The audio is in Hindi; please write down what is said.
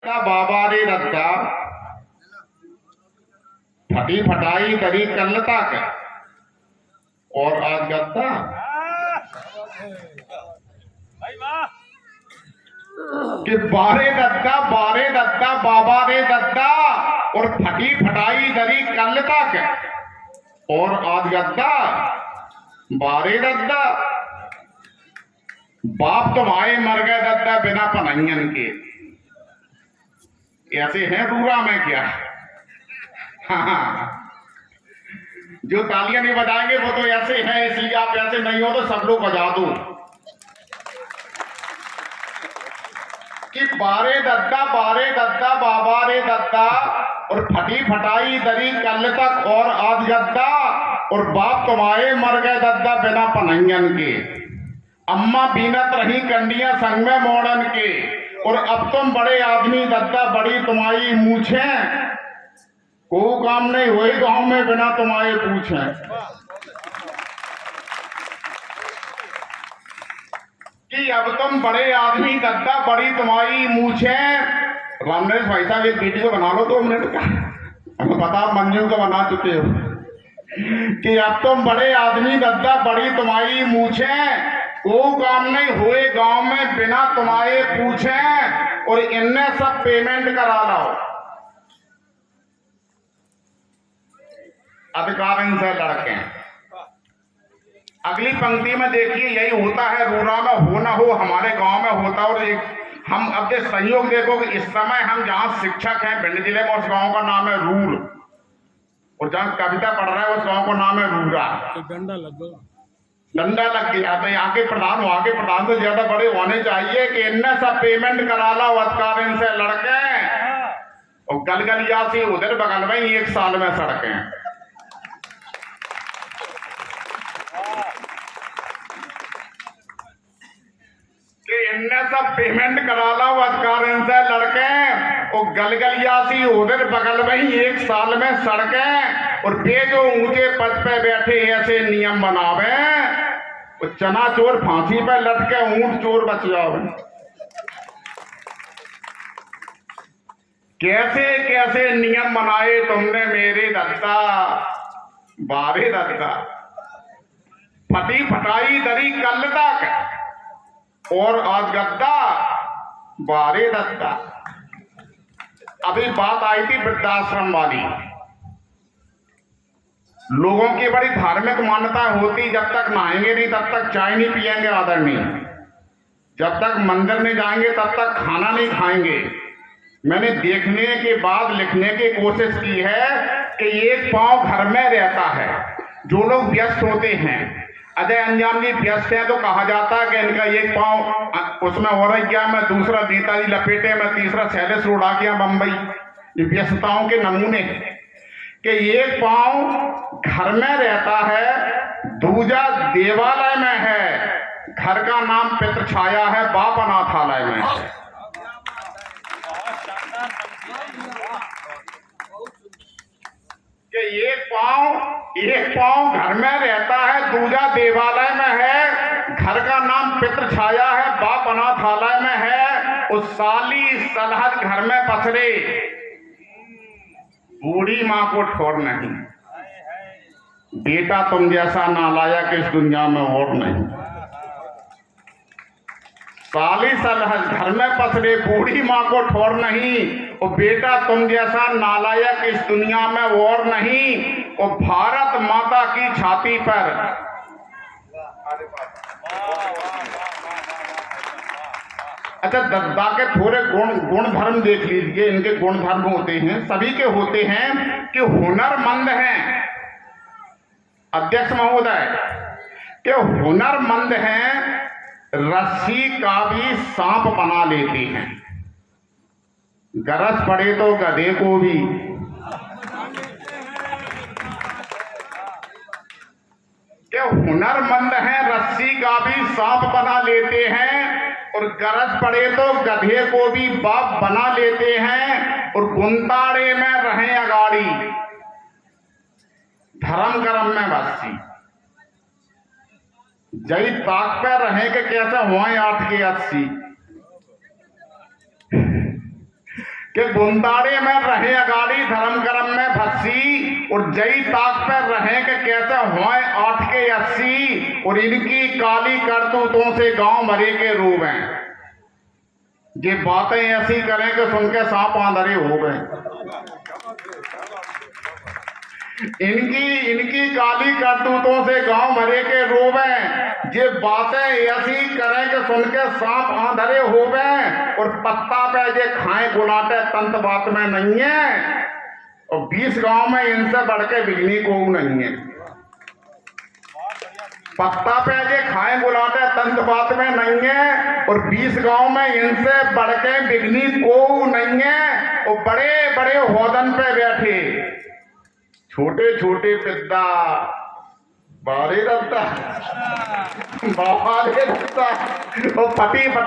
बाबा रे दद्दा फटी फटाई करी कल्लता के और आज गद्दा कि बारे दद्दा बाबा रे दद्दा और फटी फटाई दरी कल्लता के और आज गद्दा बारे दद्दा बाप तो भाई मर गए दद्दा बिना पनहियन के। ऐसे हैं रूरा में क्या? हाँ, जो तालियां नहीं बजाएंगे वो तो ऐसे हैं, इसलिए आप ऐसे नहीं हो तो सब लोग बजा दो कि बारे दद्दा बाबा रे दद्दा और फटी फटाई दरी कल तक और आज गद्दा और बाप तुम्हारे मर गए दद्दा बिना पनहियन के। अम्मा बीनत रही कंडियां संग में मोड़न के और अब तुम बड़े आदमी दद्दा बड़ी तुम्हारी मूछे को काम नहीं हुई गांव में बिना तुम्हारे पूछे। कि अब तुम बड़े आदमी दद्दा बड़ी तुम्हारी मूछे। रामनरेश भाई साहब एक वीडियो बना लो 2 मिनट का, हमें पता आप मंजू का बना चुके हो कि अब तुम बड़े आदमी दद्दा बड़ी तुम्हारी मूछे वो काम नहीं हुए गांव में बिना तुम्हारे पूछे और इनने सब पेमेंट करा लाओ। अधिकार इनसे लड़के। अगली पंक्ति में देखिए यही होता है, रूरा में हो ना हो हमारे गांव में होता। और हम अब के संयोग देखो कि इस समय हम जहां शिक्षक हैं भिंड जिले में, उस गांव का नाम है रूर और जहां कविता पढ़ रहा है उस गांव का नाम है रूरा। डंडा लग गया तो यहाँ के प्रधान वहां के प्रधान तो ज्यादा बड़े होने चाहिए कि इनने सब पेमेंट करा ला अधिकार इनसे लड़के और गलगलिया से उधर बगल में 1 साल में सड़के कि इनने सब पेमेंट करा ला अधिकार इनसे लड़के और गलगलिया सी उधर बगल में 1 साल में सड़के और वे जो ऊंचे पद पे बैठे ऐसे नियम बनावे चना चोर फांसी पे लटके ऊंट चोर बच जाओ। कैसे कैसे नियम बनाए तुमने मेरे दद्दा बारे दद्दा फटी फटाई दरी कल तक और आज गद्दा बारे दद्दा। अभी बात आई थी वृद्धाश्रम वाली। लोगों की बड़ी धार्मिक मान्यता होती, जब तक नहाएंगे नहीं तब तक चाय नहीं पिएंगे आदरणीय, जब तक मंदिर नहीं जाएंगे तब तक खाना नहीं खाएंगे। मैंने देखने के बाद लिखने की कोशिश की है कि एक पांव घर में रहता है। जो लोग व्यस्त होते हैं, अजय अंजाम जी व्यस्त हैं तो कहा जाता है कि इनका एक पांव उसमें हो रहा गया, मैं दूसरा नेताजी लपेटे में, तीसरा शैलेश रोड आ गया बंबई। ये व्यस्तताओं के नमूने कि एक पांव घर में रहता है, दूजा देवालय में है, घर का नाम पितृ छाया है, बाप अनाथालय में है। कि एक पांव घर में रहता है, दूजा देवालय में है, घर का नाम पितृ छाया है, बाप अनाथालय में है। उस साली सलहद घर में पसरे, बूढ़ी मां को ठोर नहीं। बेटा तुम जैसा नालायक इस दुनिया में और नहीं। साली सलहद घर में पसरे, बूढ़ी मां को ठोर नहीं और बेटा तुम जैसा नालायक इस दुनिया में और नहीं। और भारत माता की छाती पर अच्छा दद्दा के थोड़े गुण धर्म देख लीजिए। इनके गुण धर्म होते हैं, सभी के होते हैं कि हुनरमंद हैं अध्यक्ष महोदय, कि हुनरमंद हैं, रस्सी का भी सांप बना लेते हैं, गरज पड़े तो गधे को भी। कि हुनरमंद हैं, रस्सी का भी सांप बना लेते हैं और गरज पड़े तो गधे को भी बाप बना लेते हैं। और गुंताड़े में रहें अगाड़ी, धर्म कर्म में बस्ती। जई ताक पे रहे कि कैसे हुआ 8 के 80। कि बुंदाड़े में रहे अगाड़ी धर्म कर्म में फंसी और जई ताक पर रहे के कैसे होए 8 के 80 और इनकी काली करतूतों से गांव मरे के रूप हैं। ये बातें ऐसी करें कि सुन के सांप आंधरे हो गए। इनकी काली करतूतों से गांव भरे के रूप हैं। ये बातें ऐसी करें कि सुन के सांप आंधरे हो गए और पत्ता पे जे खाए गुलाटे तंत बात में नहीं है। और 20 गांव में इनसे बढ़ के बिजली को नहीं है। पत्ता पे जे खाए गुलाटे तंत बात में नहीं है और 20 गांव में इनसे बढ़ के बिजली को नहीं है। और बड़े बड़े होदन पे बैठे छोटे छोटे पिद्दा बारे रखता और पटी पटा